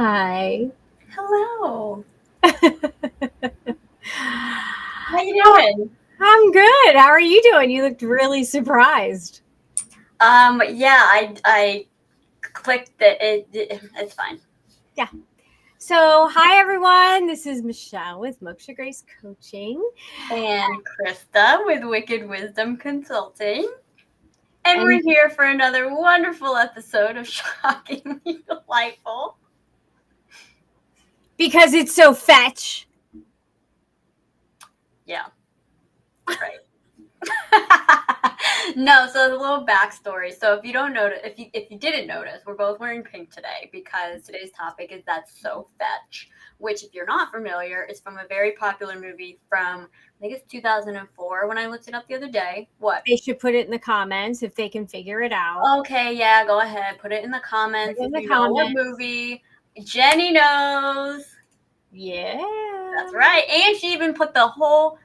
Hi. Hello. How you Oh, doing? I'm good. How are you doing? You looked really surprised. Yeah, I clicked it's fine. Yeah. So, hi everyone. This is Michelle with Moksha Grace Coaching. And Krista with Wicked Wisdom Consulting. And And we're here for another wonderful episode of Shockingly Delightful. because it's so fetch. Yeah, right. No, so a little backstory. So if you don't notice, if you didn't notice, we're both wearing pink today because today's topic is That's So Fetch, which, if you're not familiar, is from a very popular movie from, I think it's 2004 when I looked it up the other day. What? They should put it in the comments if they can figure it out. Okay, yeah, go ahead. Put it in the Put comments it in if the you know what comments. movie. Jenny knows. Yeah. That's right. And she even put the whole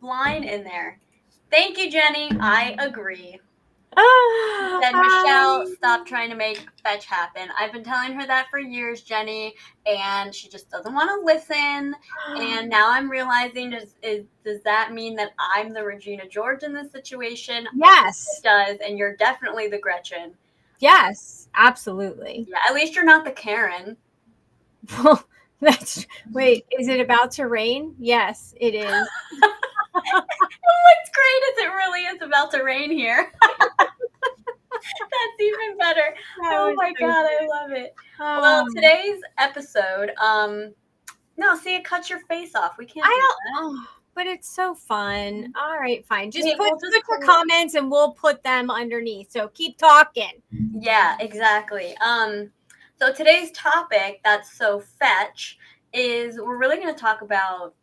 line in there. Thank you, Jenny. I agree. Said, Michelle, stop trying to make fetch happen. I've been telling her that for years, Jenny, and she just doesn't want to listen. And now I'm realizing, does that mean that I'm the Regina George in this situation? Yes. It does, and you're definitely the Gretchen. Yes, absolutely. Yeah, at least you're not the Karen. Well, wait, is it about to rain? Yes, it is. What's great is it really is about to rain here. That's even better. That Oh was my so God, I love it. Well, Um, today's episode, no, see, it cuts your face off. We can't I do don't. that. Oh, but it's so fun. All right, fine. Just Wait, put we'll just your pull it. comments and we'll put them underneath. So keep talking. Yeah, exactly. So today's topic, That's So Fetch, is we're really going to talk about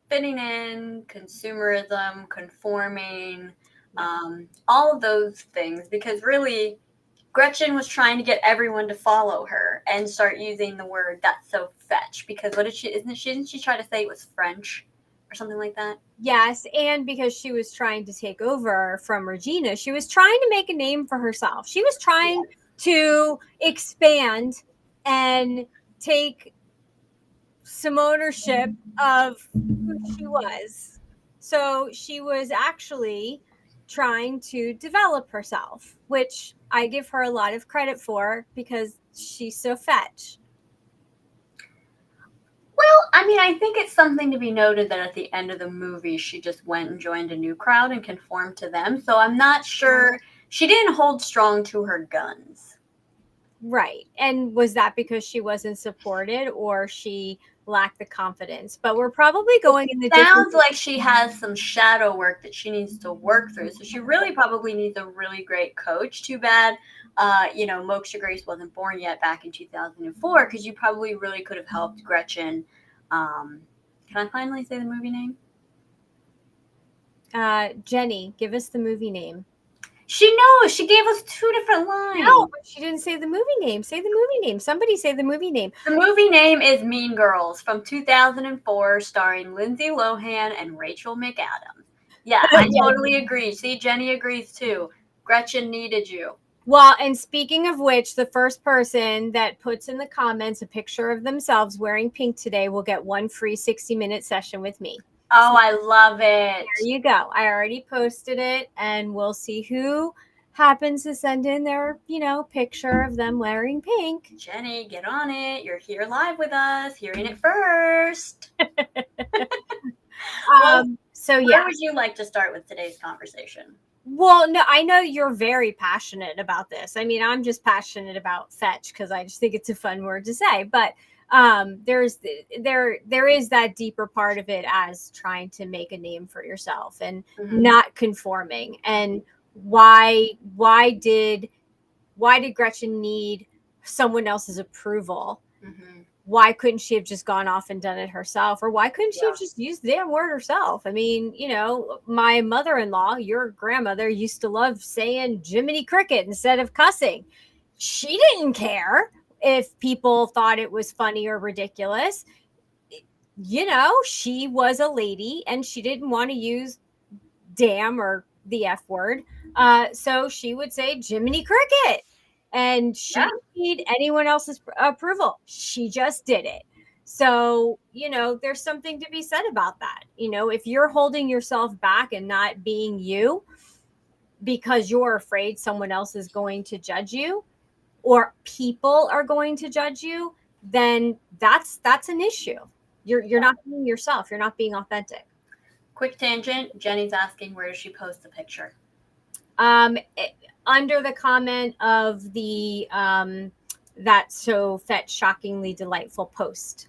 fitting in, consumerism, conforming, all of those things, because really Gretchen was trying to get everyone to follow her and start using the word "that's so fetch" because what did she? Didn't she try to say it was French or something like that? Yes, and because she was trying to take over from Regina, she was trying to make a name for herself. She was trying Yeah. to expand and take some ownership of who she was. So she was actually trying to develop herself, which I give her a lot of credit for because she's so fetch. Well, I mean, I think it's something to be noted that at the end of the movie, she just went and joined a new crowd and conformed to them. So I'm not sure she didn't hold strong to her guns. Right. And was that because she wasn't supported or she lacked the confidence? But we're probably going in the different. Sounds like she has some shadow work that she needs to work through. So she really probably needs a really great coach. Too bad, Moksha Grace wasn't born yet back in 2004 because you probably really could have helped Gretchen. Can I finally say the movie name? Jenny, give us the movie name. She knows. She gave us two different lines. No, but she didn't say the movie name. Say the movie name. Somebody say the movie name. The movie name is Mean Girls from 2004, starring Lindsay Lohan and Rachel McAdams. Yeah, I totally agree. See, Jenny agrees too. Gretchen needed you. Well, and speaking of which, the first person that puts in the comments a picture of themselves wearing pink today will get one free 60-minute session with me. Oh, I love it. There you go. I already posted it, and we'll see who happens to send in their, picture of them wearing pink. Jenny, get on it. You're here live with us, hearing it first. So yeah. Where would you like to start with today's conversation? Well, no, I know you're very passionate about this. I mean, I'm just passionate about fetch because I just think it's a fun word to say. But there is that deeper part of it as trying to make a name for yourself and not conforming. And why did Gretchen need someone else's approval? Why couldn't she have just gone off and done it herself? Or why couldn't she have just used the damn word herself? I mean, my mother-in-law, your grandmother, used to love saying Jiminy Cricket instead of cussing. She didn't care if people thought it was funny or ridiculous. She was a lady and she didn't want to use damn or the F word. So she would say Jiminy Cricket. and she Yeah. didn't need anyone else's approval. She just did it. So, there's something to be said about that. If you're holding yourself back and not being you because you're afraid someone else is going to judge you or people are going to judge you, then that's an issue. You're not being yourself. You're not being authentic. Quick tangent. Jenny's asking, where does she post the picture? Under the comment of the That's So Fetch Shockingly Delightful post.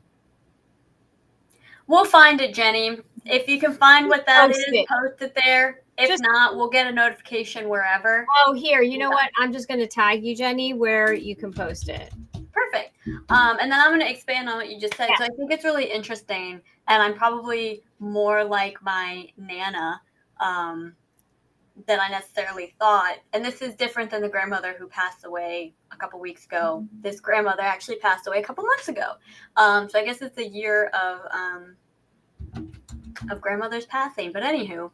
We'll find it, Jenny. If you can find what that Post is, it. post it there. If not, we'll get a notification wherever. Oh, here, you know what? I'm just going to tag you, Jenny, where you can post it. Perfect. And then I'm going to expand on what you just said. Yeah. So I think it's really interesting, and I'm probably more like my Nana than I necessarily thought. And this is different than the grandmother who passed away a couple weeks ago. This grandmother actually passed away a couple months ago. So I guess it's a year of grandmother's passing. But anywho,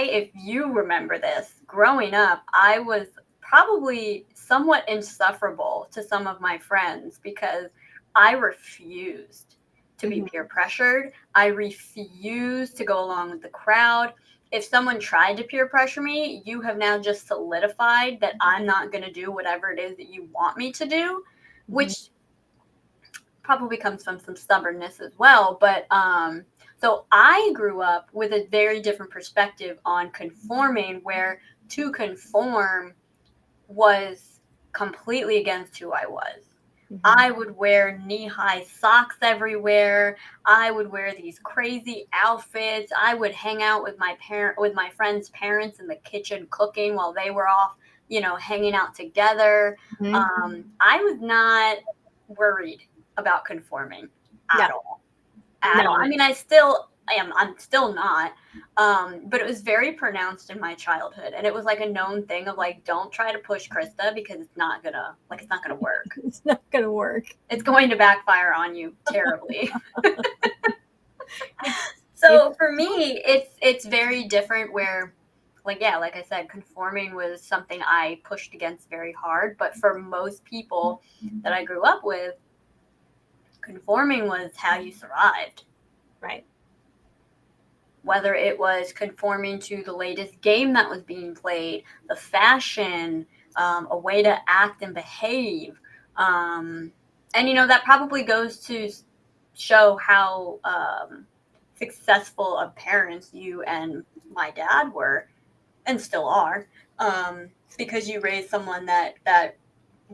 if you remember this, growing up, I was probably somewhat insufferable to some of my friends because I refused to be peer pressured. I refused to go along with the crowd. If someone tried to peer pressure me, you have now just solidified that I'm not going to do whatever it is that you want me to do, which probably comes from some stubbornness as well. But so I grew up with a very different perspective on conforming, where to conform was completely against who I was. I would wear knee-high socks everywhere. I would wear these crazy outfits. I would hang out with my friends' parents in the kitchen cooking while they were off, hanging out together. I was not worried about conforming at all. I mean, I still am. I'm still not. But it was very pronounced in my childhood, and it was like a known thing of like, don't try to push Krista because it's not gonna work. It's not gonna work. It's going to backfire on you terribly. So for me, it's very different. Where, like I said, conforming was something I pushed against very hard. But for most people that I grew up with, conforming was how you survived. Right. Whether it was conforming to the latest game that was being played, the fashion, a way to act and behave. And, that probably goes to show how successful of parents you and my dad were and still are, because you raised someone that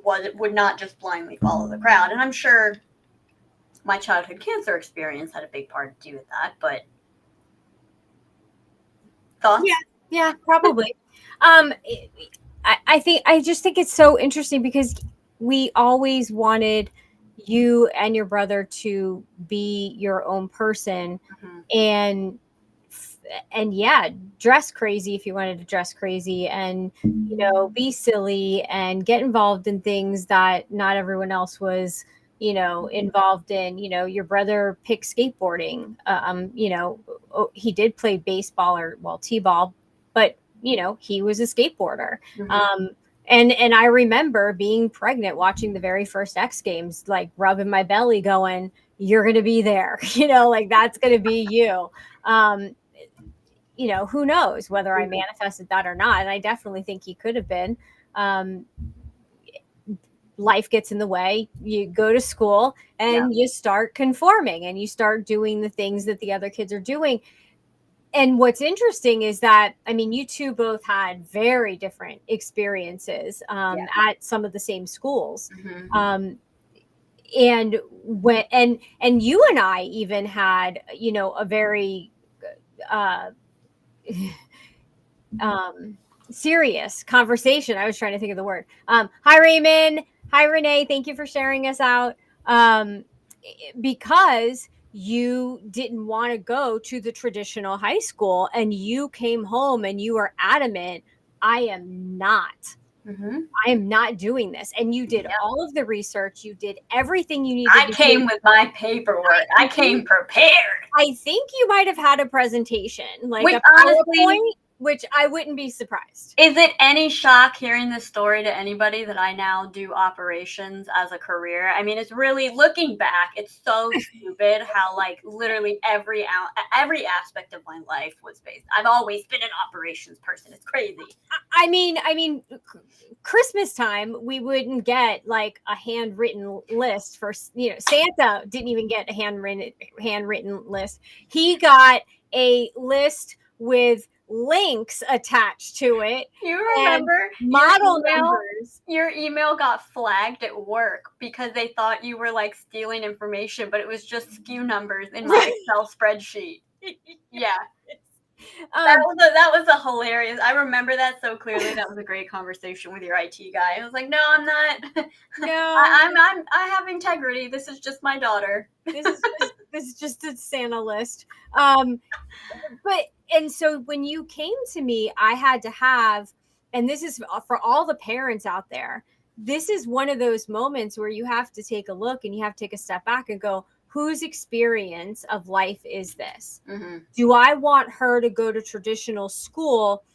would not just blindly follow the crowd. And I'm sure my childhood cancer experience had a big part to do with that, but thoughts? Yeah, probably. I just think it's so interesting because we always wanted you and your brother to be your own person, and dress crazy if you wanted to dress crazy, and be silly and get involved in things that not everyone else was involved in. Your brother picked skateboarding. He did play baseball or t-ball, but he was a skateboarder. And I remember being pregnant, watching the very first X Games, like rubbing my belly going, you're going to be there, like that's going to be you. Who knows whether I manifested that or not. And I definitely think he could have been. Life gets in the way. You go to school and you start conforming and you start doing the things that the other kids are doing. And what's interesting is that, I mean, you two both had very different experiences at some of the same schools. And you and I even had, a very serious conversation. I was trying to think of the word. Hi, Raymond. Hi, Renee. Thank you for sharing us out. Because you didn't want to go to the traditional high school and you came home and you were adamant, I am not. I am not doing this. And you did all of the research. You did everything you needed to do. I came with my paperwork. I came prepared. I think you might have had a presentation, like Which, a PowerPoint. which I wouldn't be surprised. Is it any shock hearing this story to anybody that I now do operations as a career? I mean, it's really, looking back, it's so stupid how like literally every aspect of my life was based. I've always been an operations person. It's crazy. I mean, Christmas time, we wouldn't get like a handwritten list for, Santa didn't even get a handwritten list. He got a list with links attached to it. You And remember model numbers. your email got flagged at work because they thought you were like stealing information, but it was just SKU numbers in my Excel spreadsheet. Yeah. That was a hilarious. I remember that so clearly. That was a great conversation with your IT guy. I was like, "No, I'm not. No, I have integrity. This is just my daughter. This is just a Santa list." And so when you came to me, I had to have, and this is for all the parents out there, this is one of those moments where you have to take a look and you have to take a step back and go, whose experience of life is this? Mm-hmm. Do I want her to go to traditional school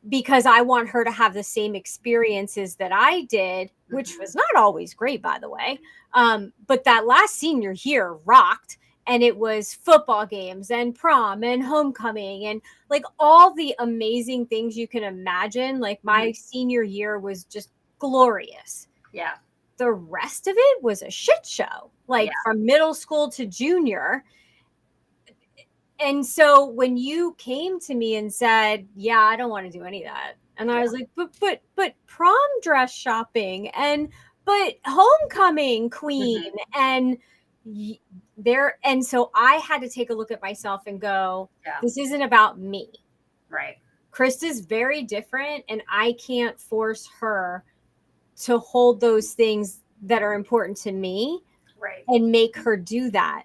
because I want her to have the same experiences that I did, which was not always great, by the way. But that last senior year rocked. And it was football games and prom and homecoming and like all the amazing things you can imagine. Like my senior year was just glorious. Yeah. The rest of it was a shit show, like from middle school to junior. And so when you came to me and said, yeah, I don't want to do any of that. And I was like, but prom dress shopping but homecoming queen and there. And so I had to take a look at myself and go, this isn't about me. Right. Krista's very different and I can't force her to hold those things that are important to me and make her do that.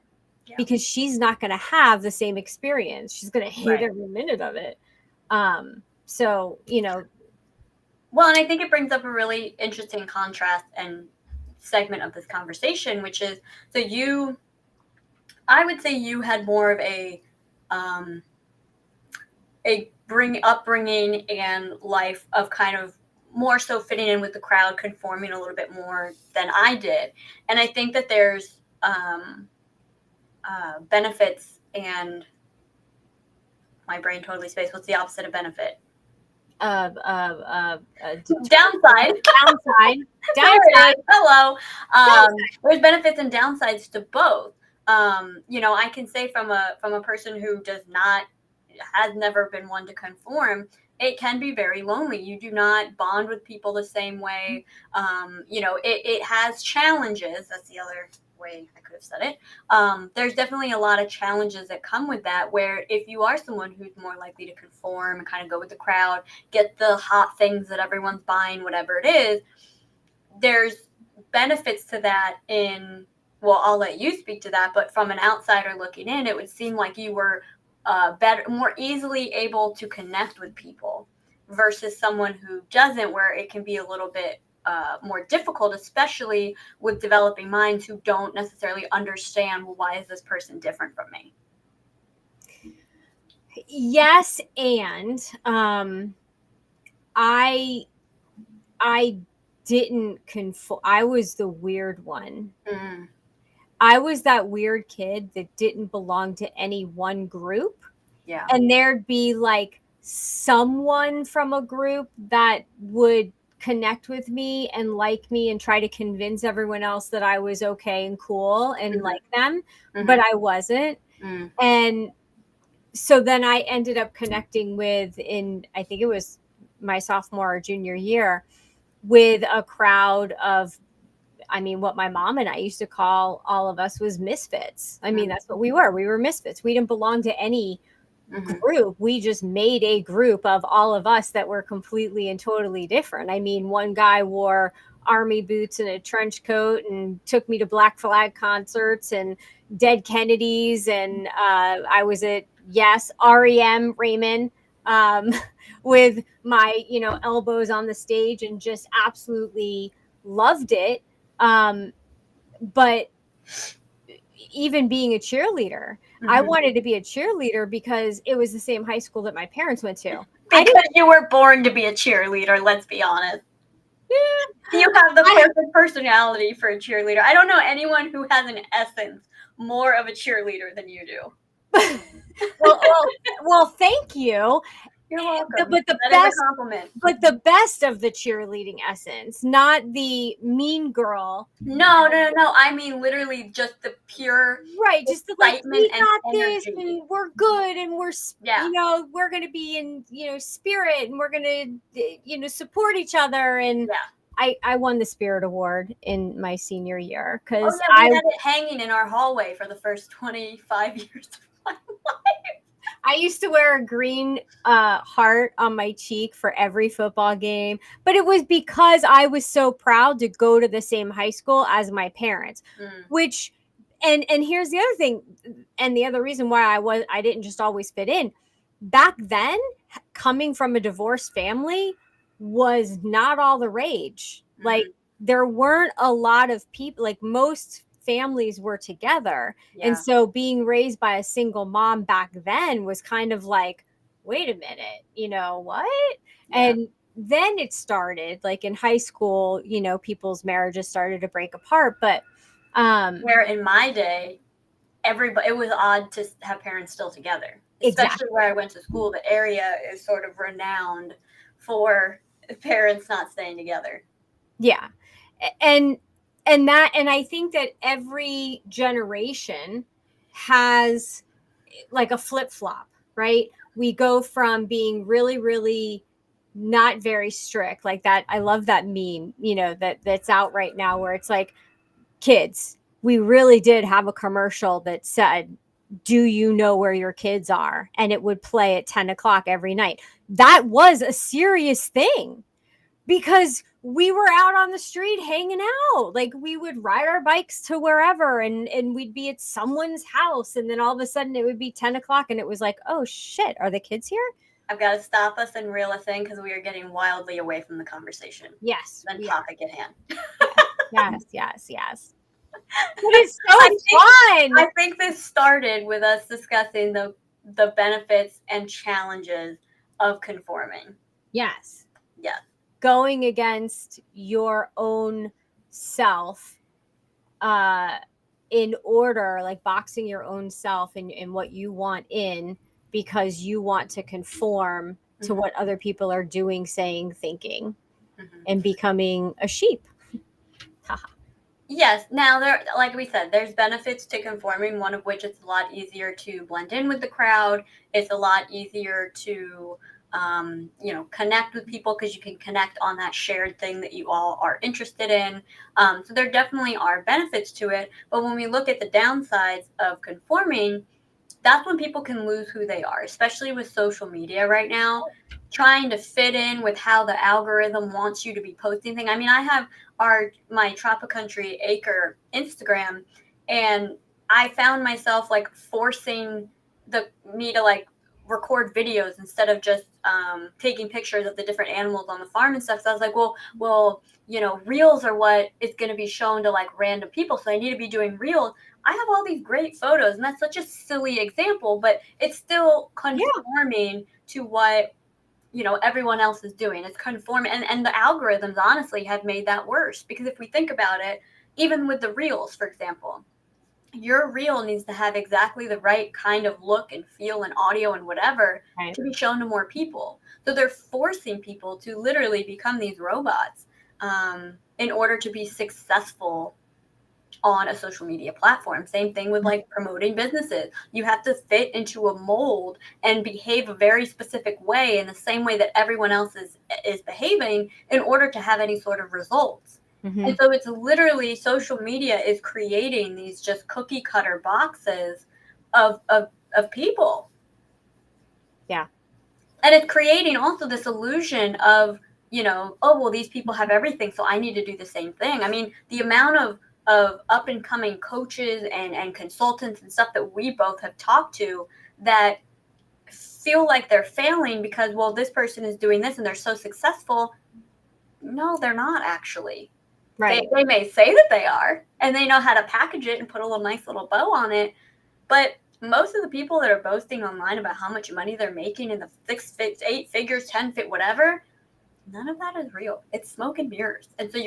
Because she's not going to have the same experience. She's going to hate every minute of it. So, Well, and I think it brings up a really interesting contrast and segment of this conversation, which is, so I would say you had more of a upbringing and life of kind of more so fitting in with the crowd, conforming a little bit more than I did. And I think that there's benefits and my brain totally spaced. What's the opposite of benefit? Downside. Hello. There's benefits and downsides to both. I can say from a person who has never been one to conform, it can be very lonely. You do not bond with people the same way. It has challenges. That's the other way I could have said it. There's definitely a lot of challenges that come with that, where if you are someone who's more likely to conform and kind of go with the crowd, get the hot things that everyone's buying, whatever it is, there's benefits to that well, I'll let you speak to that, but from an outsider looking in, it would seem like you were more easily able to connect with people versus someone who doesn't, where it can be a little bit more difficult, especially with developing minds who don't necessarily understand, well, why is this person different from me? Yes, and I didn't conform. I was the weird one. I was that weird kid that didn't belong to any one group. Yeah. And there'd be like someone from a group that would connect with me and like me and try to convince everyone else that I was okay and cool and like them, but I wasn't. And so then I ended up connecting with, I think it was my sophomore or junior year, with a crowd of, what my mom and I used to call all of us was misfits. That's what we were. We were misfits. We didn't belong to any group. We just made a group of all of us that were completely and totally different. One guy wore army boots and a trench coat and took me to Black Flag concerts and Dead Kennedys. And I was at, REM Raymond with my, elbows on the stage and just absolutely loved it. But even being a cheerleader, I wanted to be a cheerleader because it was the same high school that my parents went to. Because you were born to be a cheerleader, let's be honest. You have the perfect personality for a cheerleader. I don't know anyone who has, in essence, more of a cheerleader than you do. well, thank you. You're welcome. But the That best, is a compliment. but the best of the cheerleading essence, not the mean girl. No. I mean, literally, just the pure Right, just the like, excitement we and got this, energy. and we're good, and we're, Yeah. you know, we're gonna be in, you know, spirit, and we're gonna, you know, support each other. And Yeah. I won the Spirit Award in my senior year because we had it hanging in our hallway for the first 25 years of my life. I used to wear a green heart on my cheek for every football game, but it was because I was so proud to go to the same high school as my parents, which, and here's the other thing, and the other reason why I didn't just always fit in. Back then, coming from a divorced family was not all the rage. Like, there weren't a lot of people, like most families were together. Yeah. And so being raised by a single mom back then was kind of like, wait a minute, you know what? Yeah. And then it started like in high school, you know, people's marriages started to break apart. But where in my day, everybody, it was odd to have parents still together. Especially where I went to school, the area is sort of renowned for parents not staying together. Yeah. And I think that every generation has like a flip-flop, right? We go from being really, really not very strict, like that. I love that meme, you know, that's out right now where it's like, kids, we really did have a commercial that said, do you know where your kids are? And it would play at 10 o'clock every night. That was a serious thing because we were out on the street hanging out. Like, we would ride our bikes to wherever, and we'd be at someone's house, and then all of a sudden it would be 10 o'clock and it was like, oh shit, are the kids here? I've got to stop us and reel us in because we are getting wildly away from the conversation. Yes. The topic at hand. Yes. But it's so fun. I think this started with us discussing the benefits and challenges of conforming. Yes. Yes. Going against your own self in order, like boxing your own self in what you want in because you want to conform to what other people are doing, saying, thinking, and becoming a sheep. Yes. Now, there, like we said, there's benefits to conforming, one of which it's a lot easier to blend in with the crowd. It's a lot easier to you know, connect with people because you can connect on that shared thing that you all are interested in. So there definitely are benefits to it. But when we look at the downsides of conforming, that's when people can lose who they are, especially with social media right now, trying to fit in with how the algorithm wants you to be posting things. I mean, I have my Tropicountry Acre Instagram, and I found myself like forcing me to like record videos instead of just taking pictures of the different animals on the farm and stuff. So I was like, well, you know, reels are what is going to be shown to like random people. So I need to be doing reels. I have all these great photos, and that's such a silly example, but it's still conforming to what, you know, everyone else is doing. It's conforming, and the algorithms honestly have made that worse, because if we think about it, even with the reels, for example, your reel needs to have exactly the right kind of look and feel and audio and whatever to be shown to more people. So they're forcing people to literally become these robots in order to be successful on a social media platform. Same thing with like promoting businesses. You have to fit into a mold and behave a very specific way in the same way that everyone else is behaving in order to have any sort of results. And so it's literally, social media is creating these just cookie cutter boxes of people. Yeah. And it's creating also this illusion of, you know, oh, well, these people have everything, so I need to do the same thing. I mean, the amount of up and coming coaches and consultants and stuff that we both have talked to that feel like they're failing because, well, this person is doing this and they're so successful. No, they're not actually. Right. They may say that they are, and they know how to package it and put a nice little bow on it. But most of the people that are boasting online about how much money they're making in the 8 figures, 10 fit, whatever, none of that is real. It's smoke and mirrors. And so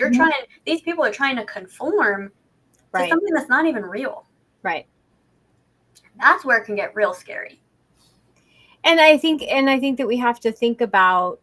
these people are trying to conform to something that's not even real. Right. That's where it can get real scary. And I think that we have to think about,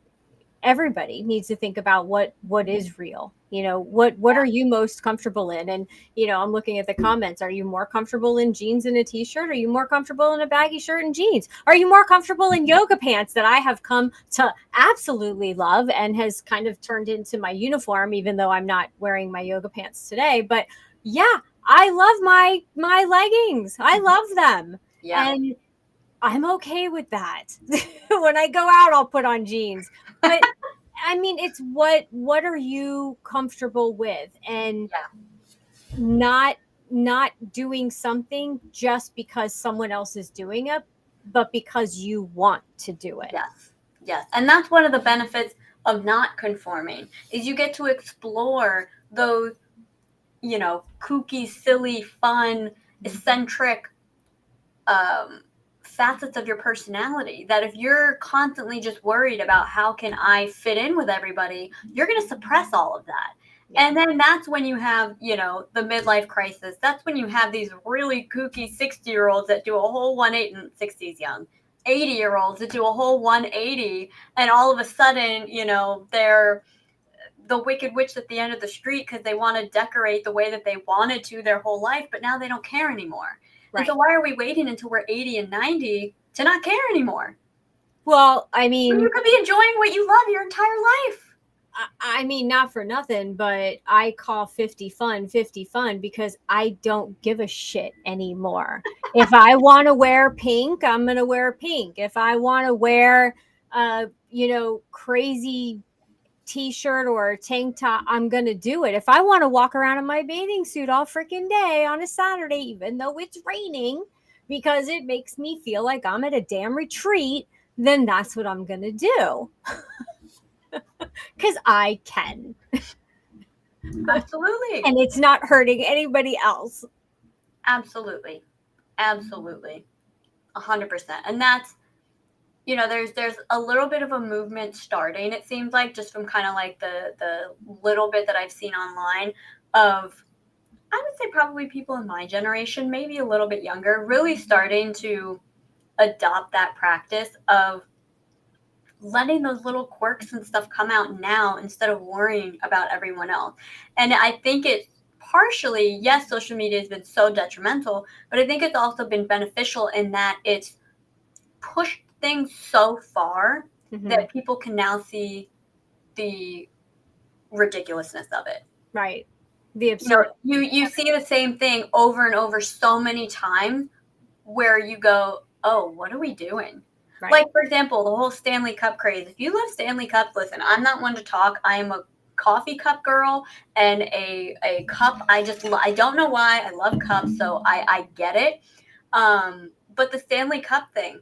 everybody needs to think about what is real. What are you most comfortable in? And I'm looking at the comments. Are you more comfortable in jeans and a t-shirt? Are you more comfortable in a baggy shirt and jeans? Are you more comfortable in yoga pants that I have come to absolutely love and has kind of turned into my uniform, even though I'm not wearing my yoga pants today? But yeah, I love my leggings. I love them. Yeah. And I'm okay with that. When I go out, I'll put on jeans. But I mean, it's what are you comfortable with, and not doing something just because someone else is doing it, but because you want to do it. Yes. And that's one of the benefits of not conforming, is you get to explore those, kooky, silly, fun, eccentric facets of your personality, that if you're constantly just worried about how can I fit in with everybody, you're going to suppress all of that. Yeah. And then that's when you have, the midlife crisis. That's when you have these really kooky 60-year-olds that do a whole 180, and 60's young, 80-year-olds that do a whole 180, and all of a sudden, they're the wicked witch at the end of the street because they want to decorate the way that they wanted to their whole life, but now they don't care anymore. Right. And so why are we waiting until we're 80 and 90 to not care anymore? Well, I mean, you could be enjoying what you love your entire life. I mean, not for nothing, but I call 50 fun because I don't give a shit anymore. If I want to wear pink, I'm going to wear pink. If I want to wear, crazy t-shirt or a tank top, I'm going to do it. If I want to walk around in my bathing suit all freaking day on a Saturday, even though it's raining, because it makes me feel like I'm at a damn retreat, then that's what I'm going to do. Because I can. Absolutely. And it's not hurting anybody else. Absolutely. 100%. And that's, there's a little bit of a movement starting, it seems like, just from kind of like the little bit that I've seen online of, I would say probably people in my generation, maybe a little bit younger, really starting to adopt that practice of letting those little quirks and stuff come out now instead of worrying about everyone else. And I think it's partially, yes, social media has been so detrimental, but I think it's also been beneficial in that it's pushed things so far that people can now see the ridiculousness of it. Right. The absurd. You see the same thing over and over so many times where you go, oh, what are we doing? Right. Like, for example, the whole Stanley Cup craze. If you love Stanley Cup, listen, I'm not one to talk. I am a coffee cup girl and a cup. I don't know why. I love cups, so I get it. But the Stanley Cup thing,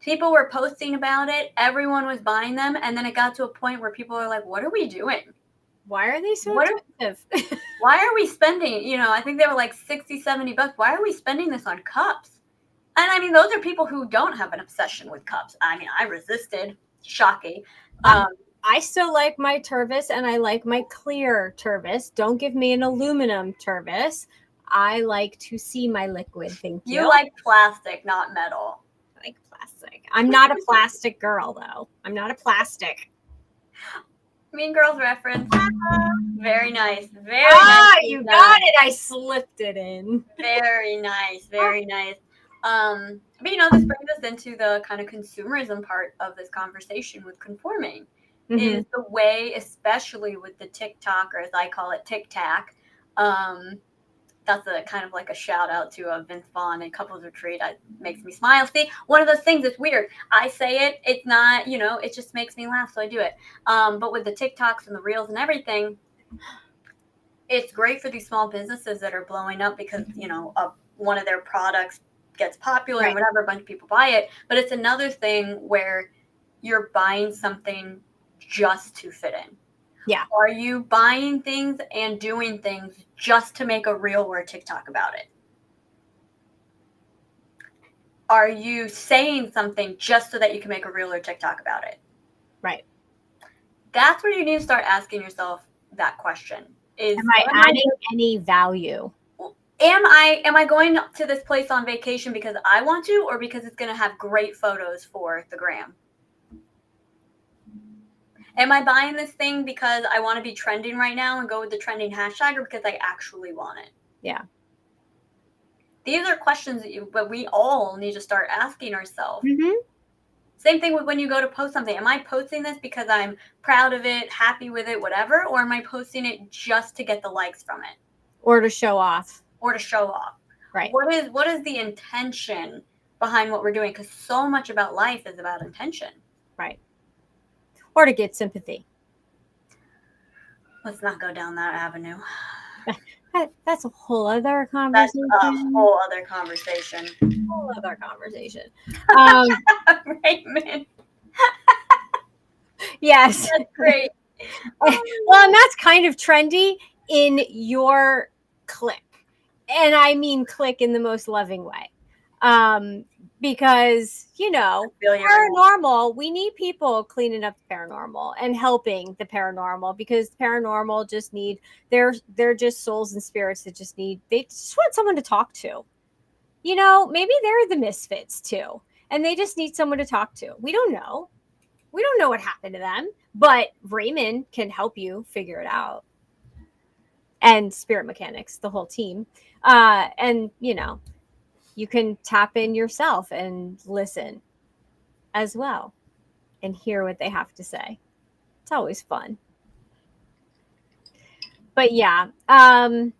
people were posting about it. Everyone was buying them. And then it got to a point where people are like, what are we doing? Why are they so expensive? Why are we spending, I think they were like $60, $70. Why are we spending this on cups? And I mean, those are people who don't have an obsession with cups. I mean, I resisted. Shocking. I still like my Tervis, and I like my clear Tervis. Don't give me an aluminum Tervis. I like to see my liquid. Thank you. You like plastic, not metal. I like plastic. I'm not a plastic girl, though. I'm not a plastic. Mean Girls reference. Very nice. Very nice. You got it. I slipped it in. Very nice. Very nice. But this brings us into the kind of consumerism part of this conversation with conforming. Is the way, especially with the TikTok, or as I call it, TikTok. That's a kind of like a shout out to Vince Vaughn and Couples Retreat. It makes me smile. See, one of those things that's weird. I say it, it's not, it just makes me laugh, so I do it. But with the TikToks and the Reels and everything, it's great for these small businesses that are blowing up because, one of their products gets popular and whatever, a bunch of people buy it. But it's another thing where you're buying something just to fit in. Yeah. Are you buying things and doing things just to make a reel or a TikTok about it? are you saying something just so that you can make a reel or TikTok about it? Right. That's where you need to start asking yourself that question. Is Am I adding any value? am I going to this place on vacation because I want to, or because it's going to have great photos for the gram? Am I buying this thing because I want to be trending right now and go with the trending hashtag, or because I actually want it? Yeah. These are questions that we all need to start asking ourselves. Mm-hmm. Same thing with when you go to post something. Am I posting this because I'm proud of it, happy with it, whatever, or am I posting it just to get the likes from it? Or to show off. Or to show off. Right. What is the intention behind what we're doing? Because so much about life is about intention. Right. Or to get sympathy. Let's not go down that avenue. That's a whole other That's conversation. a whole other conversation. Whole other conversation. Raymond. Yes. That's great. Well, and that's kind of trendy in your clique. And I mean clique in the most loving way. Because, paranormal, we need people cleaning up the paranormal and helping the paranormal, because the paranormal just need, they're just souls and spirits that they just want someone to talk to. Maybe they're the misfits too, and they just need someone to talk to. We don't know. We don't know what happened to them, but Raymond can help you figure it out. And Spirit Mechanics, the whole team. And, you can tap in yourself and listen as well and hear what they have to say. It's always fun. But yeah, going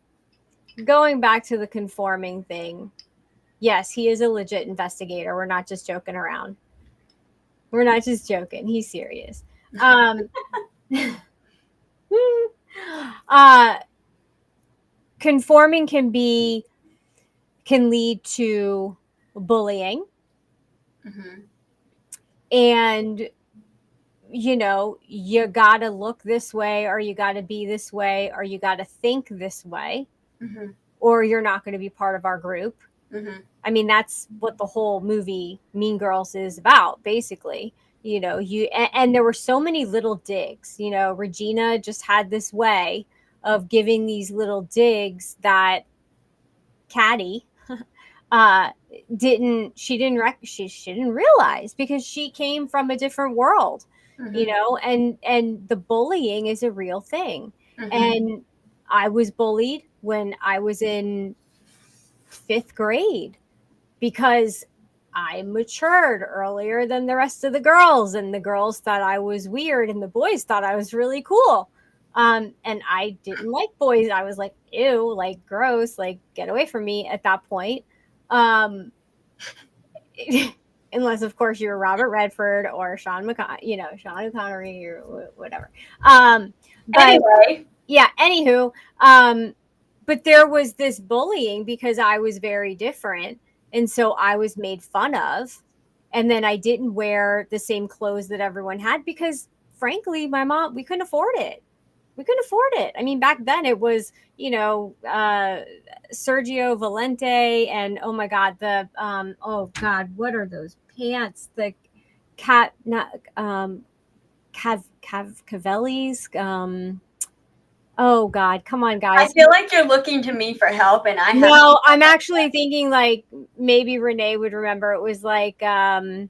back to the conforming thing, yes, he is a legit investigator. We're not just joking around. We're not just joking. He's serious. Conforming can lead to bullying. Mm-hmm. And you gotta look this way, or you gotta be this way, or you gotta think this way, mm-hmm. or you're not going to be part of our group. Mm-hmm. I mean, that's what the whole movie Mean Girls is about, basically. And there were so many little digs. Regina just had this way of giving these little digs that Caddy she didn't realize, because she came from a different world. Mm-hmm. And the bullying is a real thing. Mm-hmm. And I was bullied when I was in 5th grade, because I matured earlier than the rest of the girls, and the girls thought I was weird and the boys thought I was really cool. And I didn't like boys. I was like, ew, like gross, like get away from me at that point. Unless of course you were Robert Redford or Sean Connery or whatever. But anyway, yeah, anywho, but there was this bullying because I was very different. And so I was made fun of. And then I didn't wear the same clothes that everyone had, because frankly, my mom, we couldn't afford it. I mean, back then it was, Sergio Valente and, oh my God, what are those pants? The Cavellis. Oh God, come on, guys. I feel like you're looking to me for help, and I have No, I'm actually thinking like maybe Renee would remember. It was like they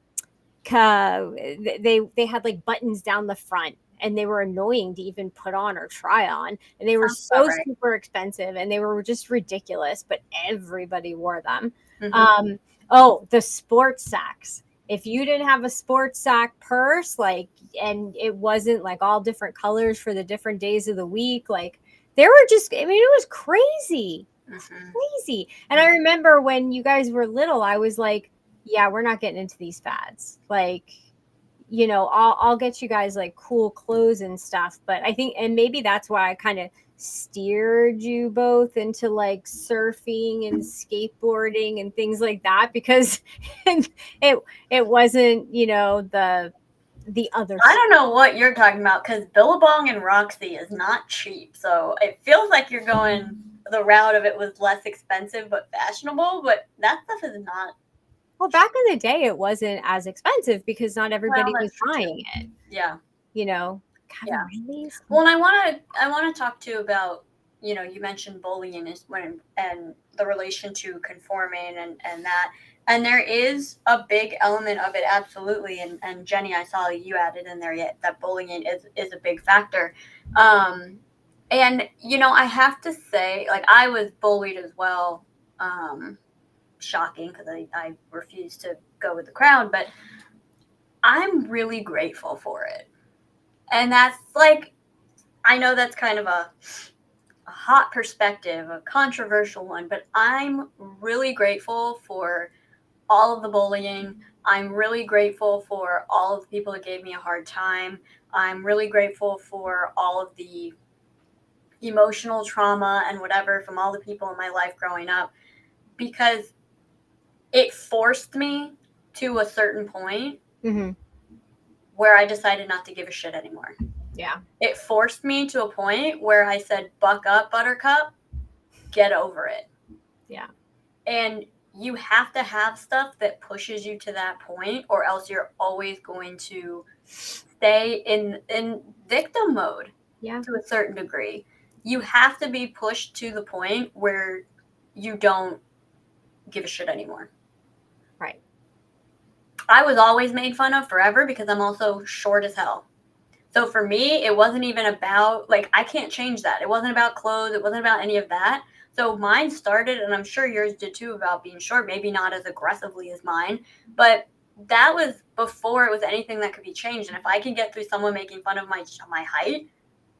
had like buttons down the front, and they were annoying to even put on or try on, and they were so right. super expensive, and they were just ridiculous, but everybody wore them. Mm-hmm. The sports sacks. If you didn't have a sports sack purse, and it wasn't like all different colors for the different days of the week, like they were just, I mean, it was crazy. Mm-hmm. Crazy. And I remember when you guys were little, I was like, yeah, we're not getting into these fads. Like, I'll get you guys like cool clothes and stuff. But I think, and maybe that's why I kind of steered you both into like surfing and skateboarding and things like that, because it wasn't, the other. I don't know what you're talking about, because Billabong and Roxy is not cheap. So it feels like you're going the route of it was less expensive but fashionable, but that stuff is not Well, back in the day, it wasn't as expensive because not Well, everybody was that's true buying too. it. Yeah. You know, Yeah. Cavarelli's. Well, and I want to talk too about, you mentioned bullying is when and the relation to conforming and that, and there is a big element of it, absolutely. And Jenny, I saw you added in there yet that bullying is a big factor. And I have to say, like, I was bullied as well. Shocking, because I refused to go with the crowd, but I'm really grateful for it. And that's like, I know that's kind of a hot perspective, a controversial one, but I'm really grateful for all of the bullying. I'm really grateful for all of the people that gave me a hard time. I'm really grateful for all of the emotional trauma and whatever from all the people in my life growing up, because it forced me to a certain point Mm-hmm. where I decided not to give a shit anymore. Yeah. It forced me to a point where I said, buck up, Buttercup, get over it. Yeah. And you have to have stuff that pushes you to that point, or else you're always going to stay in victim mode. Yeah. To a certain degree, you have to be pushed to the point where you don't give a shit anymore. Right. I was always made fun of forever because I'm also short as hell. So for me, it wasn't even about, like, I can't change that. It wasn't about clothes. It wasn't about any of that. So mine started, and I'm sure yours did too, about being short, maybe not as aggressively as mine, but that was before it was anything that could be changed. And if I can get through someone making fun of my height,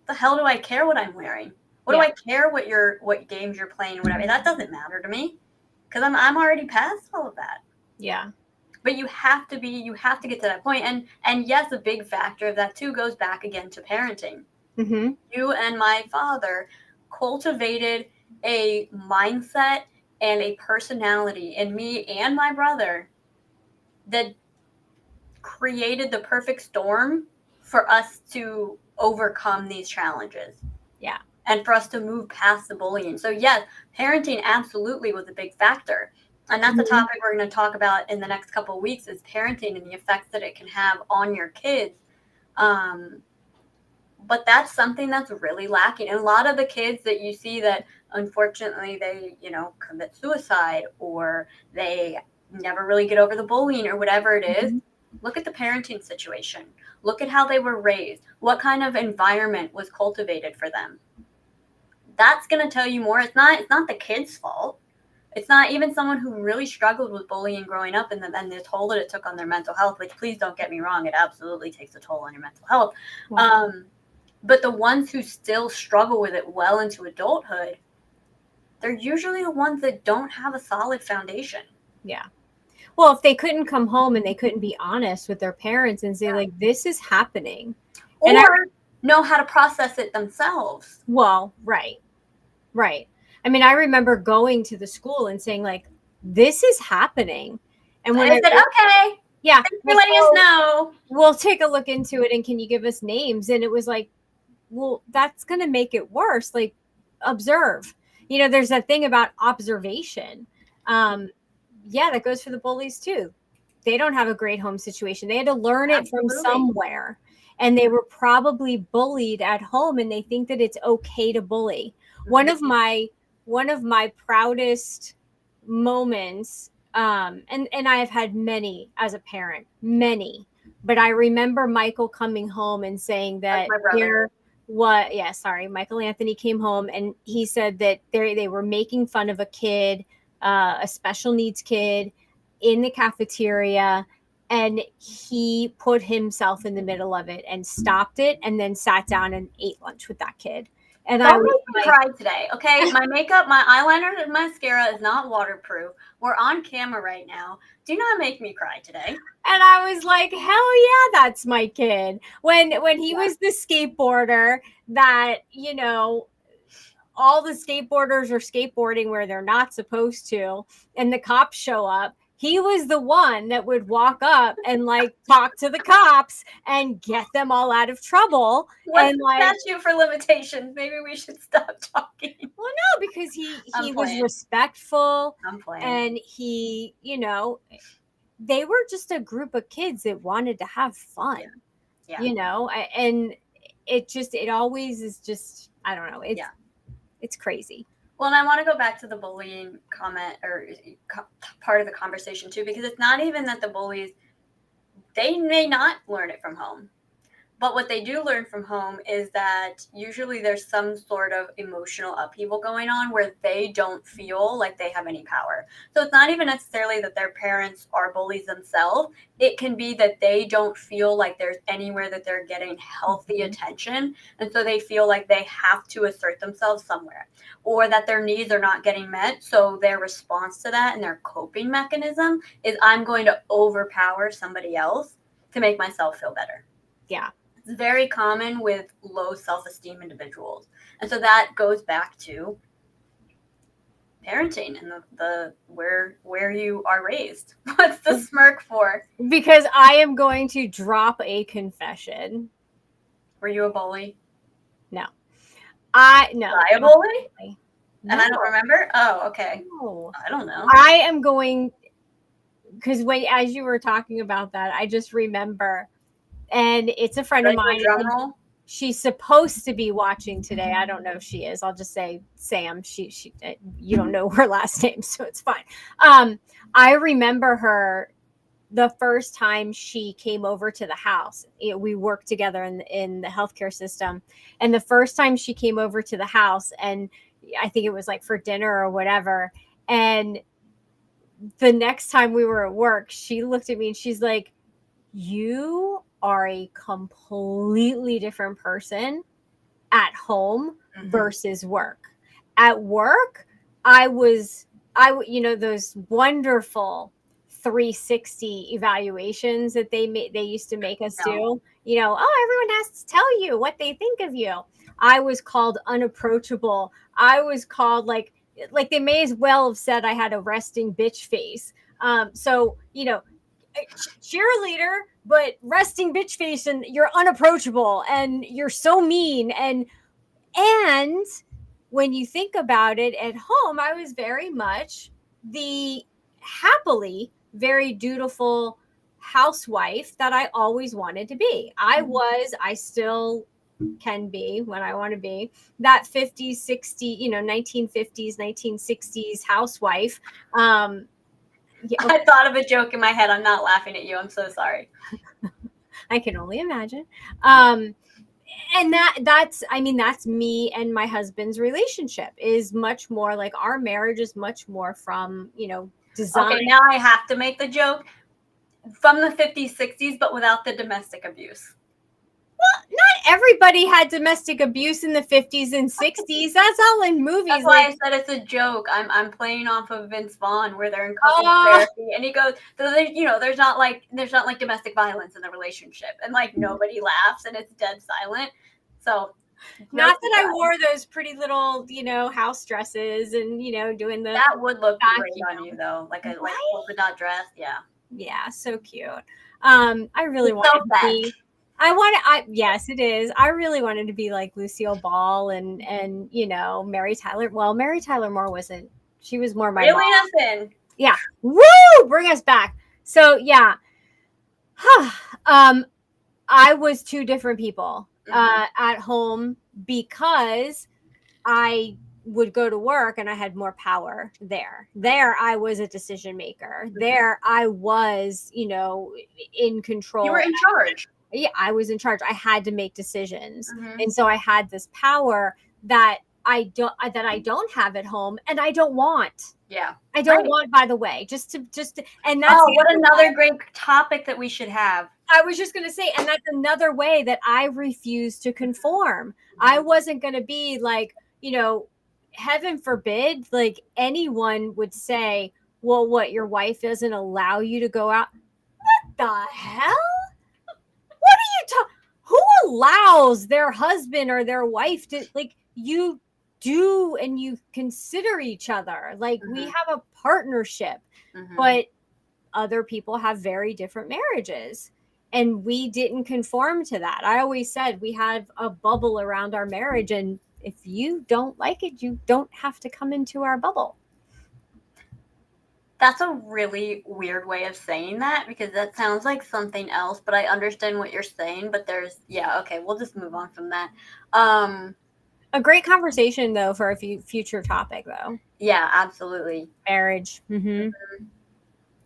the hell do I care what I'm wearing? What do Yeah. I care what games you're playing, whatever? That doesn't matter to me, because I'm already past all of that. Yeah. But you have to get to that point. And yes, a big factor of that too goes back again to parenting. Mm-hmm. You and my father cultivated a mindset and a personality in me and my brother that created the perfect storm for us to overcome these challenges. Yeah. And for us to move past the bullying. So yes, parenting absolutely was a big factor. And that's a Mm-hmm. topic we're going to talk about in the next couple of weeks, is parenting and the effects that it can have on your kids. But that's something that's really lacking. And a lot of the kids that you see that unfortunately they, commit suicide, or they never really get over the bullying or whatever it is, Mm-hmm. look at the parenting situation. Look at how they were raised. What kind of environment was cultivated for them? That's going to tell you more. It's not the kid's fault. It's not even someone who really struggled with bullying growing up, and the toll that it took on their mental health, which, please don't get me wrong, it absolutely takes a toll on your mental health. Yeah. But the ones who still struggle with it well into adulthood, they're usually the ones that don't have a solid foundation. Yeah. Well, if they couldn't come home and they couldn't be honest with their parents and say, like, this is happening. And Or know how to process it themselves. well, right. Right. I mean, I remember going to the school and saying, like, this is happening. And when And I said, okay, yeah, thanks for like, letting us know. we'll take a look into it and can you give us names? And it was like, well, that's going to make it worse. Like, observe. There's that thing about observation. Um, yeah, that goes for the bullies too. They don't have a great home situation. They had to learn it from Absolutely. somewhere. And they were probably bullied at home and they think that it's okay to bully. One of my proudest moments, and I have had many as a parent, many, but I remember Michael coming home and saying That's that my brother. Michael Anthony came home and he said that they were making fun of a kid, a special needs kid in the cafeteria, and he put himself in the middle of it and stopped it and then sat down and ate lunch with that kid. And I Don't was make me like, cry today, okay? My makeup, my eyeliner, and mascara is not waterproof. We're on camera right now. Do not make me cry today. and I was like, hell yeah, that's my kid. When he was the skateboarder that, all the skateboarders are skateboarding where they're not supposed to, and the cops show up. He was the one that would walk up and like talk to the cops and get them all out of trouble. What's And the like, statute for limitations? Maybe we should stop talking. well, no, because he I'm was playing. respectful I'm playing. and he, they were just a group of kids that wanted to have fun, Yeah. Yeah. and it always is just, I don't know. Yeah. It's crazy. Well, and I want to go back to the bullying comment or part of the conversation too, because it's not even that the bullies, they may not learn it from home. But what they do learn from home is that usually there's some sort of emotional upheaval going on where they don't feel like they have any power. So it's not even necessarily that their parents are bullies themselves. It can be that they don't feel like there's anywhere that they're getting healthy attention. And so they feel like they have to assert themselves somewhere, or that their needs are not getting met. So their response to that and their coping mechanism is, I'm going to overpower somebody else to make myself feel better. Yeah. It's very common with low self-esteem individuals. And so that goes back to parenting and the where you are raised. What's the smirk for? Because I am going to drop a confession. Were you a bully? No. No. Was I a bully? No. And I don't remember? Oh, okay. No. I don't know. I am going, because as you were talking about that, I just remember, and it's a friend of mine. Drum roll? She's supposed to be watching today. I don't know if she is. I'll just say Sam. She you don't know her last name, so it's fine. I remember her the first time she came over to the house. We worked together in the healthcare system, and the first time she came over to the house, and I think it was like for dinner or whatever, and the next time we were at work, she looked at me and she's like, you are a completely different person at home versus work. At work, those wonderful 360 evaluations that they used to make us do. Everyone has to tell you what they think of you. I was called unapproachable. I was called like they may as well have said I had a resting bitch face. Cheerleader, but resting bitch face, and you're unapproachable and you're so mean. And when you think about it, at home, I was very much the happily very dutiful housewife that I always wanted to be. I still can be when I want to be that 50s, 60s, 1950s, 1960s housewife. I thought of a joke in my head. I'm not laughing at you. I'm so sorry. I can only imagine. And that's me and my husband's relationship is much more like, our marriage is much more from, design. Okay, now I have to make the joke from the 50s, 60s, but without the domestic abuse. Well, not everybody had domestic abuse in the 50s and 60s. That's all in movies. That's why I said it's a joke. I'm playing off of Vince Vaughn, where they're in couples therapy, and he goes, so there's not like domestic violence in the relationship, and like nobody laughs, and it's dead silent. So, not that I wore those pretty little, house dresses and doing the. That would look great on you though, like a polka dot dress. Yeah. Yeah, so cute. I really wanted to be. Yes, it is. I really wanted to be like Lucille Ball and Mary Tyler. Well, Mary Tyler Moore wasn't. She was more my really mom. nothing. Yeah. Woo! Bring us back. So yeah. I was two different people at home, because I would go to work and I had more power there. There I was a decision maker. There I was, in control. You were in charge. Yeah, I was in charge. I had to make decisions. And so I had this power that I don't have at home, and I don't want. Yeah. I don't want, by the way, just to and that's what another great topic that we should have. I was just going to say, and that's another way that I refuse to conform. I wasn't going to be like, heaven forbid, like anyone would say, well, what, your wife doesn't allow you to go out? What the hell? What are you talking? Who allows their husband or their wife to, like, you do, and you consider each other. Like, we have a partnership, but other people have very different marriages. And we didn't conform to that. I always said we have a bubble around our marriage, and if you don't like it, you don't have to come into our bubble. That's a really weird way of saying that because that sounds like something else, but I understand what you're saying. But yeah, okay, we'll just move on from that. A great conversation though for a future topic though. Yeah, absolutely. Marriage. Mm-hmm.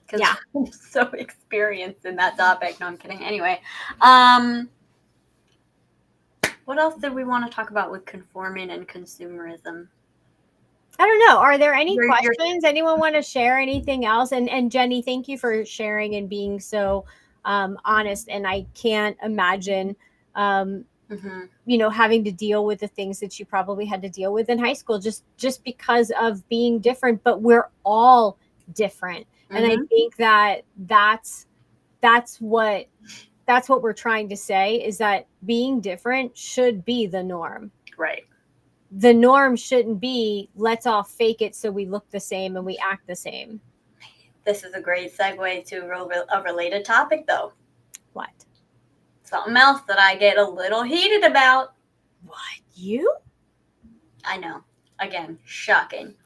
Because Yeah. I'm so experienced in that topic. No, I'm kidding. Anyway, what else did we want to talk about with conforming and consumerism? I don't know. Are there any You're- questions? Anyone want to share anything else? And Jenny, thank you for sharing and being so honest. And I can't imagine, having to deal with the things that you probably had to deal with in high school, just because of being different. But we're all different, and I think that's what we're trying to say, is that being different should be the norm. Right. The norm shouldn't be let's all fake it so we look the same and we act the same. This is a great segue to a related topic, though. What? Something else that I get a little heated about. What? You? I know. Again, shocking.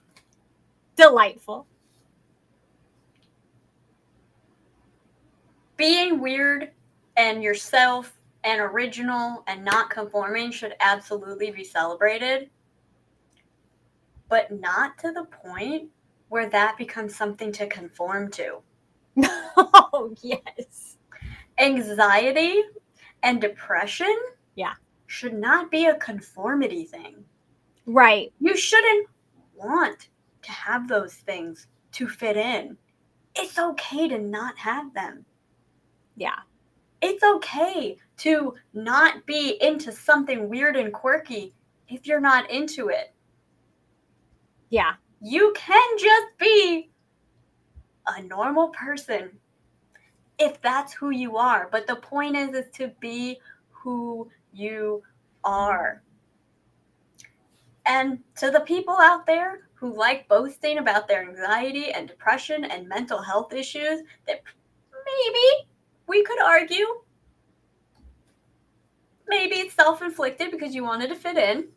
Delightful. Being weird and yourself and original and not conforming should absolutely be celebrated, but not to the point where that becomes something to conform to. Oh, yes. Anxiety and depression, yeah, should not be a conformity thing. Right. You shouldn't want to have those things to fit in. It's okay to not have them. Yeah. It's okay to not be into something weird and quirky if you're not into it. Yeah. You can just be a normal person if that's who you are. But the point is to be who you are. And to the people out there who like boasting about their anxiety and depression and mental health issues that maybe we could argue, maybe it's self-inflicted because you wanted to fit in.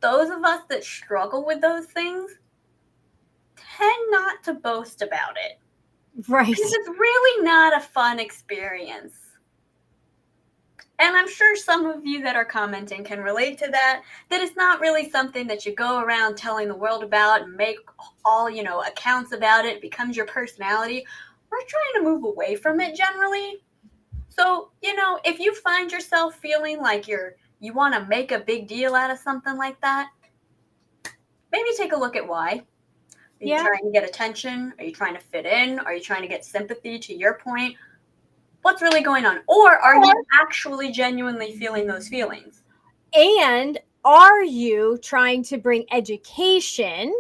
Those of us that struggle with those things tend not to boast about it. Right. Because it's really not a fun experience. And I'm sure some of you that are commenting can relate to that it's not really something that you go around telling the world about and make all, accounts about it. It becomes your personality. We're trying to move away from it generally. So, if you find yourself feeling like you want to make a big deal out of something like that, maybe take a look at why. Are you trying to get attention? Are you trying to fit in? Are you trying to get sympathy, to your point? What's really going on? Or are you actually genuinely feeling those feelings? And are you trying to bring education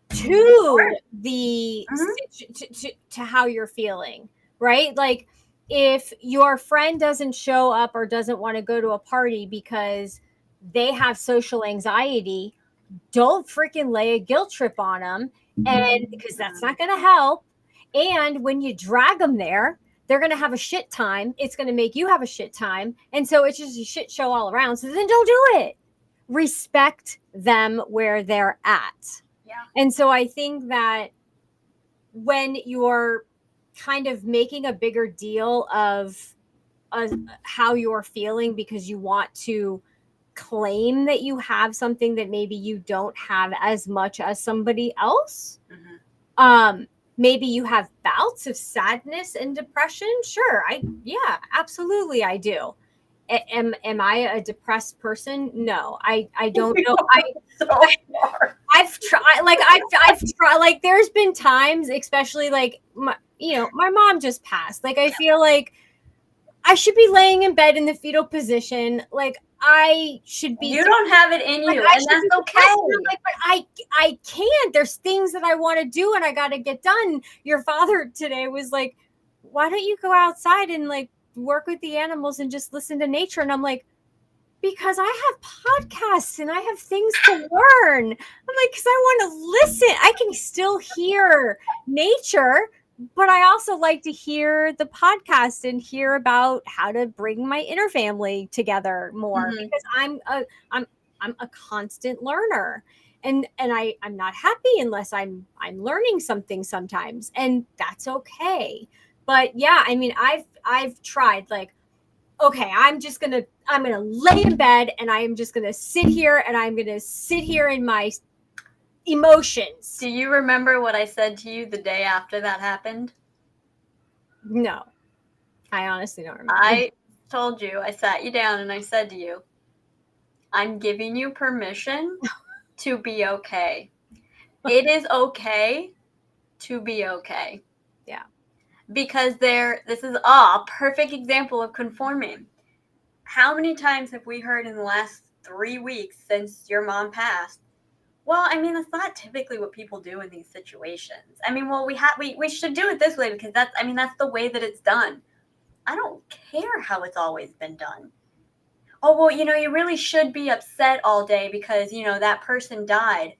to the to how you're feeling, right? Like if your friend doesn't show up or doesn't want to go to a party because they have social anxiety, don't freaking lay a guilt trip on them, and because that's not going to help. And when you drag them there, they're going to have a shit time. It's going to make you have a shit time, and so it's just a shit show all around. So then don't do it. Respect them where they're at. Yeah. And so I think that when you're kind of making a bigger deal of how you're feeling because you want to claim that you have something that maybe you don't have as much as somebody else, maybe you have bouts of sadness and depression. Sure. Absolutely I do. Am I a depressed person? No, I don't know. I've tried, like there's been times, especially like my mom just passed. Like I feel like I should be laying in bed in the fetal position. Like I should be. You don't have it in you, and that's okay. Like, but I can't. There's things that I want to do, and I got to get done. Your father today was like, "Why don't you go outside and like work with the animals and just listen to nature?" And I'm like, because I have podcasts and I have things to learn. I'm like, because I want to listen. I can still hear nature, but I also like to hear the podcast and hear about how to bring my inner family together more, because I'm a constant learner. and I'm not happy unless I'm learning something sometimes, and that's okay. But yeah, I mean, I've tried, like, okay, I'm gonna lay in bed and I am just gonna sit here and I'm gonna sit here in my emotions. Do you remember what I said to you the day after that happened? No, I honestly don't remember. I told you, I sat you down and I said to you, I'm giving you permission to be okay. It is okay to be okay. Yeah. Because this is a perfect example of conforming. How many times have we heard in the last 3 weeks since your mom passed? Well, I mean, that's not typically what people do in these situations. I mean, well, we should do it this way because that's the way that it's done. I don't care how it's always been done. Oh, well, you really should be upset all day because, that person died.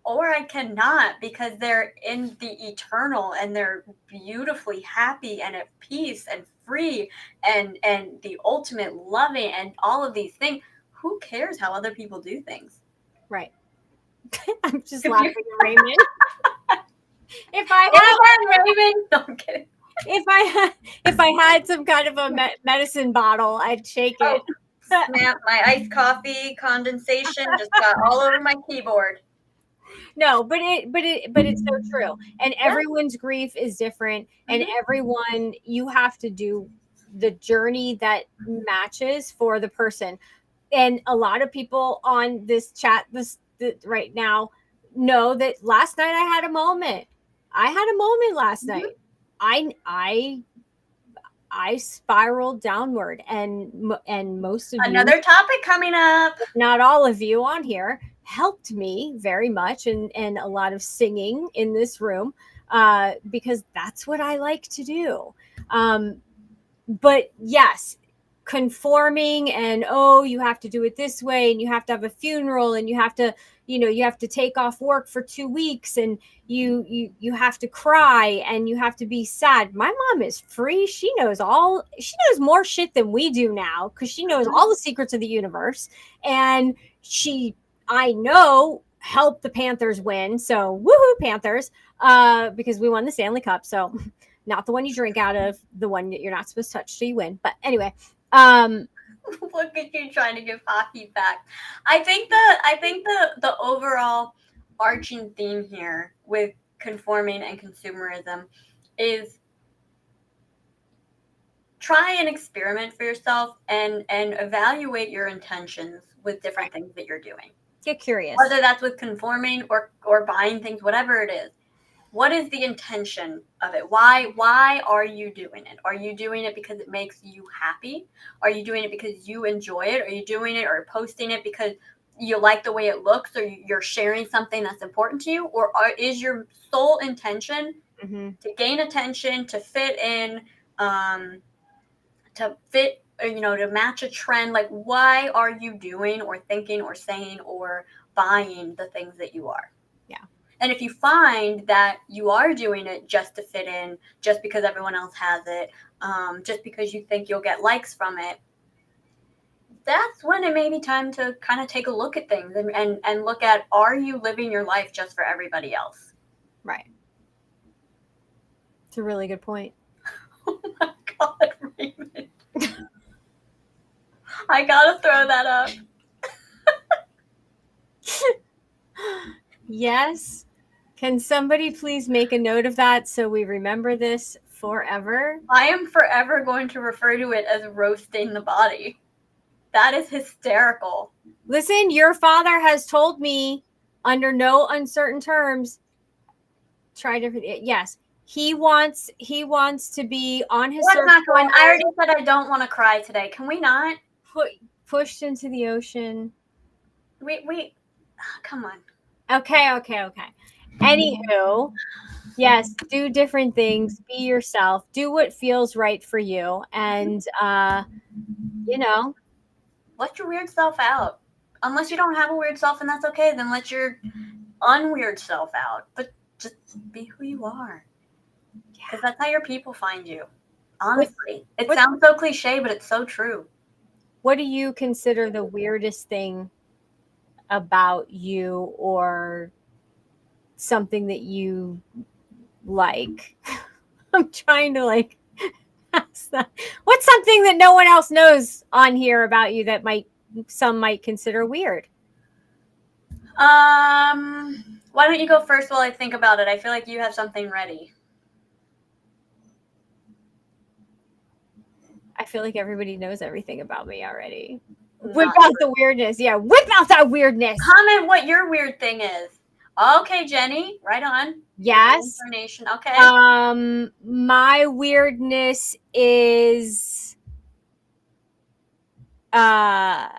Or I cannot because they're in the eternal and they're beautifully happy and at peace and free and the ultimate loving and all of these things. Who cares how other people do things? Right. I'm just If laughing you- at Raymond. If I had Raymond, no, I'm kidding. if I had some kind of a medicine bottle, I'd shake it. Oh, snap! My iced coffee condensation just got all over my keyboard. No, but it's so true. And Yeah. everyone's grief is different, and Mhm. everyone, you have to do the journey that matches for the person. And a lot of people on this chat right now know that last night I had a moment. I had a moment last Mhm. night. I spiraled downward, and most of you, Another topic coming up. not all of you on here, helped me very much, and a lot of singing in this room, because that's what I like to do. But yes, conforming, and oh, you have to do it this way, and you have to have a funeral, and you have to, you have to take off work for 2 weeks, and you have to cry, and you have to be sad. My mom is free. She knows more shit than we do now, because she knows all the secrets of the universe, and I know, helped the Panthers win. So woohoo, Panthers, because we won the Stanley Cup. So not the one you drink out of, the one that you're not supposed to touch so you win. But anyway, Look at you trying to give hockey back. I think the overall arching theme here with conforming and consumerism is try and experiment for yourself and evaluate your intentions with different things that you're doing. get curious. Whether that's with conforming or buying things, whatever it is. What is the intention of it? Why are you doing it? Are you doing it because it makes you happy? Are you doing it because you enjoy it? Are you doing it or posting it because you like the way it looks, or you're sharing something that's important to you? Or is your sole intention to gain attention, to fit in, to fit, to match a trend? Like, why are you doing or thinking or saying or buying the things that you are? And if you find that you are doing it just to fit in, just because everyone else has it, just because you think you'll get likes from it, that's when it may be time to kind of take a look at things and look at, are you living your life just for everybody else? Right. It's a really good point. Oh my God, Raymond. I gotta throw that up. Yes. Can somebody please make a note of that so we remember this forever? I am forever going to refer to it as roasting the body. That is hysterical. Listen, your father has told me, under no uncertain terms, try different. Yes, he wants to be on his What's not going? surfboard, I already said I don't want to cry today. Can we not? pushed into the ocean. We come on. Okay. Anywho, yes, do different things, be yourself, do what feels right for you, and let your weird self out. Unless you don't have a weird self and that's okay, then let your unweird self out. But just be who you are. Because that's how your people find you. Honestly. It sounds so cliche, but it's so true. What do you consider the weirdest thing about you or something that you like. I'm trying to like ask that. What's something that no one else knows on here about you that some might consider weird? Why don't you go first while I think about it? I feel like you have something ready. I feel like everybody knows everything about me already. Whip Not out true. the weirdness. Yeah, whip out that weirdness. Comment what your weird thing is. Okay, Jenny, right on. Yes. Information. Okay. My weirdness is I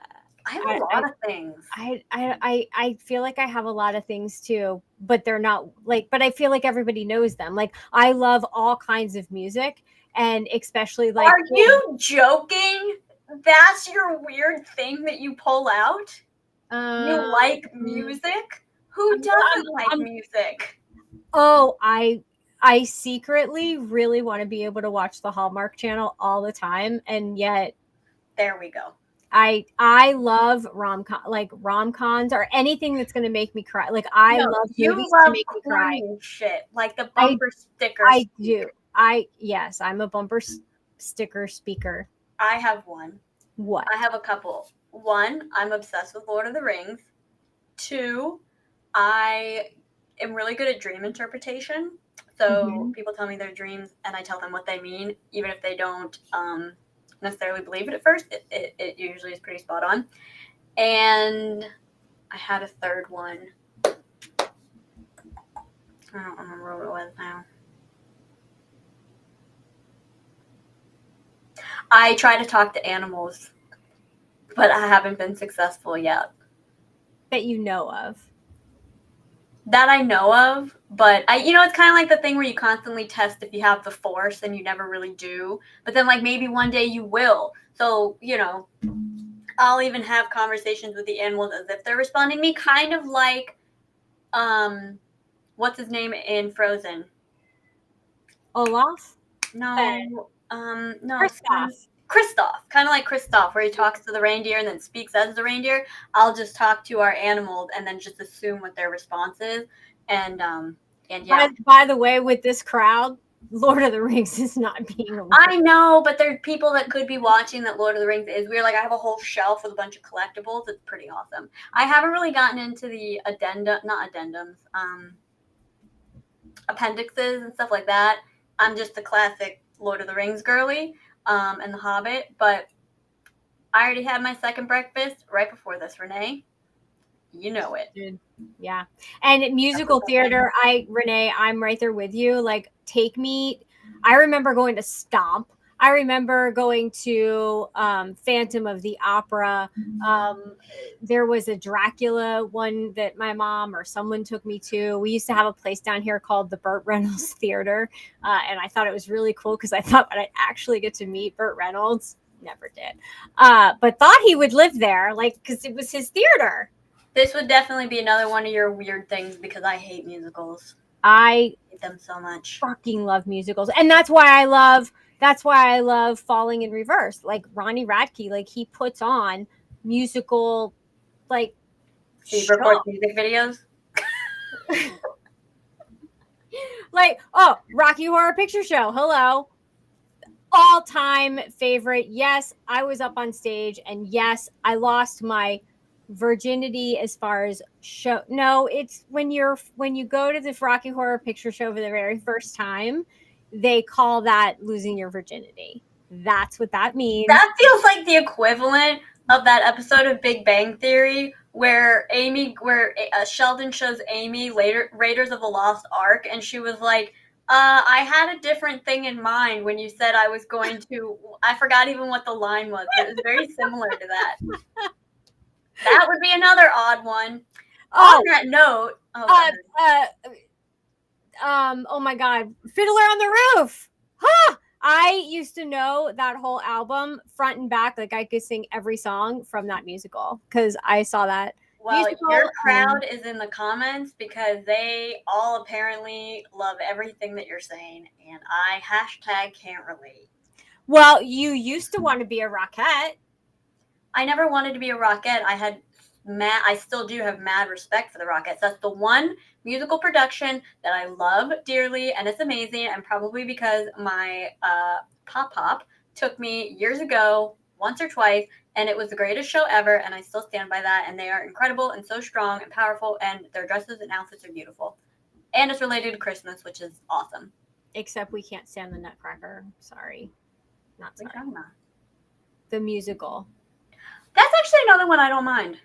have a lot of things. I feel like I have a lot of things too, but they're not like, but I feel like everybody knows them. Like I love all kinds of music, and especially like. Are you joking? That's your weird thing that you pull out? You like music? Who doesn't like music? Oh, I secretly really want to be able to watch the Hallmark Channel all the time, and yet there we go. I love rom-coms or anything that's going to make me cry. Like I love movies to make me cry. Shit, like the bumper sticker. I do. Yes, I'm a bumper sticker speaker. I have one. What? I have a couple. One, I'm obsessed with Lord of the Rings. Two, I am really good at dream interpretation. So people tell me their dreams, and I tell them what they mean, even if they don't necessarily believe it at first. It usually is pretty spot on. And I had a third one. I don't remember what it was now. I try to talk to animals, but I haven't been successful yet. That you know of. That I know of, but it's kind of like the thing where you constantly test if you have the force and you never really do. But then, like, maybe one day you will. So, I'll even have conversations with the animals as if they're responding to me, kind of like, what's his name in Frozen? Olaf? No, no. Kristoff. Kind of like Kristoff, where he talks to the reindeer and then speaks as the reindeer. I'll just talk to our animals and then just assume what their response is. And yeah. By the way, with this crowd, Lord of the Rings is not being a I know, but there are people that could be watching that Lord of the Rings is weird. Like I have a whole shelf with a bunch of collectibles. It's pretty awesome. I haven't really gotten into the appendixes and stuff like that. I'm just the classic Lord of the Rings girly, and The Hobbit. But I already had my second breakfast right before this, Renee. You know it. Dude. Yeah. And musical theater, Renee, I'm right there with you. Like, take me. I remember going to Stomp. I remember going to Phantom of the Opera. There was a Dracula one that my mom or someone took me to. We used to have a place down here called the Burt Reynolds Theater. And I thought it was really cool because I thought I'd actually get to meet Burt Reynolds. Never did. But thought he would live there, like, because it was his theater. This would definitely be another one of your weird things because I hate musicals. I hate them so much. Fucking love musicals. And that's why I love Falling in Reverse. Like Ronnie Radke, like he puts on musical like he records music videos. Like, oh, Rocky Horror Picture Show. Hello. All-time favorite. Yes, I was up on stage, and yes, I lost my virginity as far as show. No, it's when you go to the Rocky Horror Picture Show for the very first time, they call that losing your virginity. That's what that means. That feels like the equivalent of that episode of Big Bang Theory where Sheldon shows Amy Raiders of the Lost Ark, and she was like, I had a different thing in mind when you said I was going to. I forgot even what the line was, but it was very similar to that. That would be another odd one. On that note, oh my God, Fiddler on the Roof. Huh! I used to know that whole album front and back. Like I could sing every song from that musical because I saw that. Well, your crowd is in the comments because they all apparently love everything that you're saying, and I #can't relate. Well, you used to want to be a rockette. I never wanted to be a rockette. I had I still do have mad respect for the Rockettes. That's the one musical production that I love dearly, and it's amazing. And probably because my pop took me years ago, once or twice, and it was the greatest show ever. And I still stand by that. And they are incredible and so strong and powerful, and their dresses and outfits are beautiful. And it's related to Christmas, which is awesome. Except we can't stand the Nutcracker. Sorry. Not What are you sorry. talking about? The musical. That's actually another one I don't mind.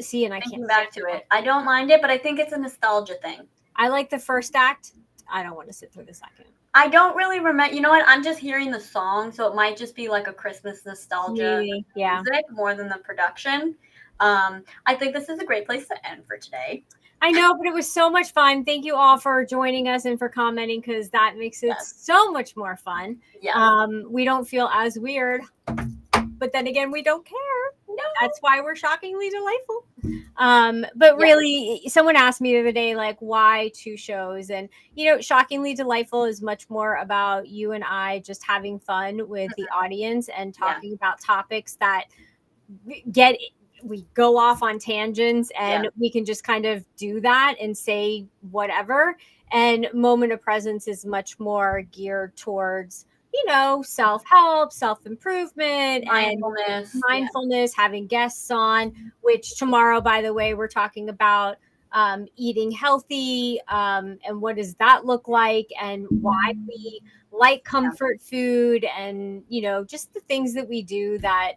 See, and I Thinking can't back stand to it, I don't mind it, but I think it's a nostalgia thing. I like the first act. I don't want to sit through the second. I don't really remember. You know what? I'm just hearing the song, so it might just be like a Christmas nostalgia music more than the production. I think this is a great place to end for today. I know, but it was so much fun. Thank you all for joining us and for commenting, because that makes it so much more fun. Yeah. We don't feel as weird, but then again, we don't care. No. That's why we're shockingly delightful. But really, someone asked me the other day, like, why 2 shows? And, shockingly delightful is much more about you and I just having fun with the audience and talking about topics that we go off on tangents, and we can just kind of do that and say whatever. And Moment of Presence is much more geared towards, self-help, self-improvement, mindfulness, having guests on, which tomorrow, by the way, we're talking about eating healthy, and what does that look like, and why we like comfort food, and just the things that we do that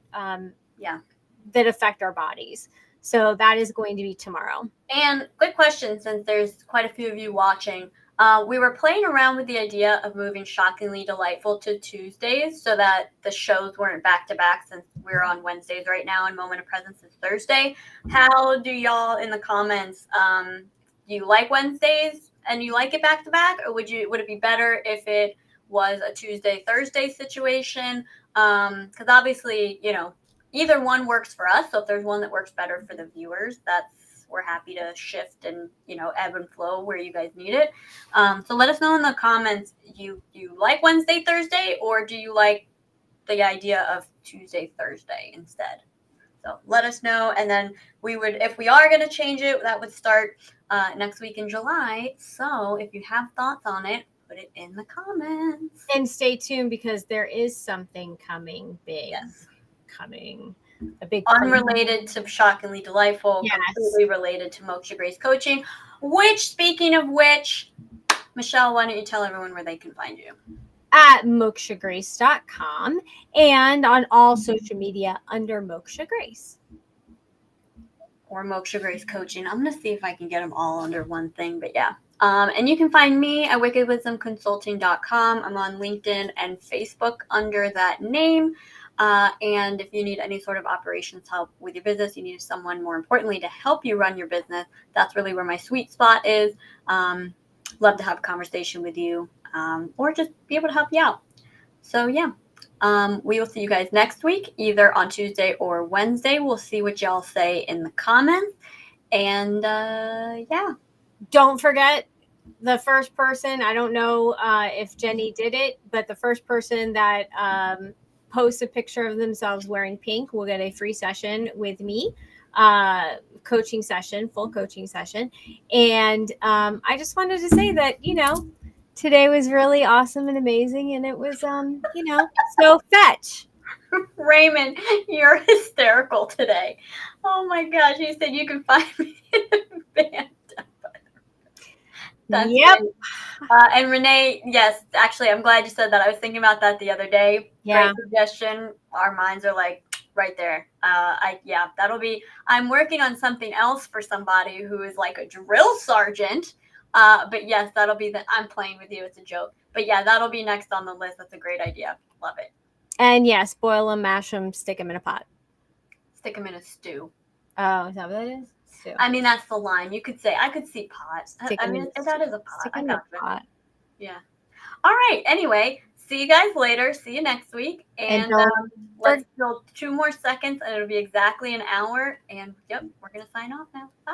that affect our bodies. So that is going to be tomorrow. And good question, since there's quite a few of you watching. We were playing around with the idea of moving Shockingly Delightful to Tuesdays so that the shows weren't back to back, since we're on Wednesdays right now and Moment of Presence is Thursday. How do y'all in the comments, do you like Wednesdays and you like it back to back, or would it be better if it was a Tuesday Thursday situation? Because obviously, either one works for us. So if there's one that works better for the viewers, we're happy to shift and ebb and flow where you guys need it. So let us know in the comments. You like Wednesday Thursday, or do you like the idea of Tuesday Thursday instead? So let us know, and then if we are going to change it, that would start next week in July. So if you have thoughts on it, put it in the comments. And stay tuned, because there is something coming big. Yes. Coming. A big unrelated to Shockingly Delightful, completely related to Moksha Grace Coaching. Speaking of which, Michelle, why don't you tell everyone where they can find you? At mokshagrace.com and on all social media under Moksha Grace. Or Moksha Grace Coaching. I'm going to see if I can get them all under one thing, but yeah. And you can find me at wickedwisdomconsulting.com. I'm on LinkedIn and Facebook under that name. And if you need any sort of operations help with your business, you need someone, more importantly, to help you run your business. That's really where my sweet spot is. Love to have a conversation with you, or just be able to help you out. So yeah, we will see you guys next week, either on Tuesday or Wednesday. We'll see what y'all say in the comments. And yeah. Don't forget, the first person, I don't know if Jenny did it, but the first person that post a picture of themselves wearing pink will get a free session with me, coaching session, full coaching session. And I just wanted to say that, today was really awesome and amazing. And it was, so fetch. Raymond, you're hysterical today. Oh my gosh. You said you can find me in a band. Yep. And Renee, yes, actually, I'm glad you said that. I was thinking about that the other day. Yeah. Great suggestion. Our minds are like right there. I'm working on something else for somebody who is like a drill sergeant. But yes, that'll be I'm playing with you. It's a joke. But yeah, that'll be next on the list. That's a great idea. Love it. And yes, boil them, mash them, stick them in a pot. Stick them in a stew. Oh, is that what that is? Stew. I mean, that's the line. You could say, I could see pot. That is a pot. Stick in a pot. Yeah. All right. Anyway, see you guys later. See you next week. And let's build 2 more seconds, and it'll be exactly an hour. And yep, we're going to sign off now. Bye.